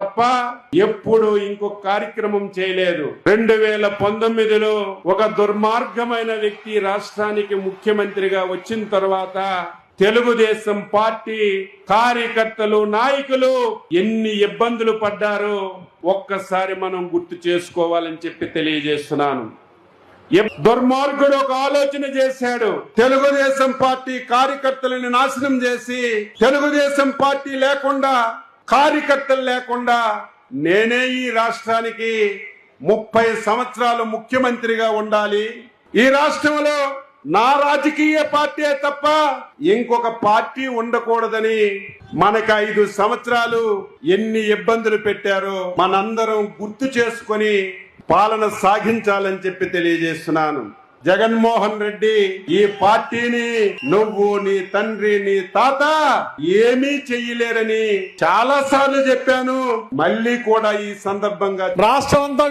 తప్ప ఎప్పుడు ఇంకొక కార్యక్రమం చేయలేదు. 2019లో ఒక దుర్మార్గమైన వ్యక్తి రాష్ట్రానికి ముఖ్యమంత్రిగా వచ్చిన తర్వాత తెలుగుదేశం పార్టీ కార్యకర్తలు నాయకులు ఎన్ని ఇబ్బందులు పడ్డారో ఒక్కసారి మనం గుర్తు చేసుకోవాలని చెప్పి తెలియజేస్తున్నాను. దుర్మార్గుడు ఒక ఆలోచన చేశాడు. తెలుగుదేశం పార్టీ కార్యకర్తలను నాశనం చేసి, తెలుగుదేశం పార్టీ లేకుండా, కార్యకర్తలు లేకుండా నేనే ఈ రాష్ట్రానికి 30 సంవత్సరాలు ముఖ్యమంత్రిగా ఉండాలి, ఈ రాష్ట్రంలో నా రాజకీయ పార్టీ తప్ప ఇంకొక పార్టీ ఉండకూడదని మనకు 5 సంవత్సరాలు ఎన్ని ఇబ్బందులు పెట్టారో మనందరం గుర్తు చేసుకొని పాలన సాగించాలని చెప్పి తెలియజేస్తున్నాను. జగన్మోహన్ రెడ్డి ఈ పార్టీని నువ్వు, నీ తండ్రి, నీ తాత ఏమీ చెయ్యలేరని చాలా సార్లు చెప్పాను. మళ్ళీ కూడా ఈ సందర్భంగా రాష్ట్రం అంతా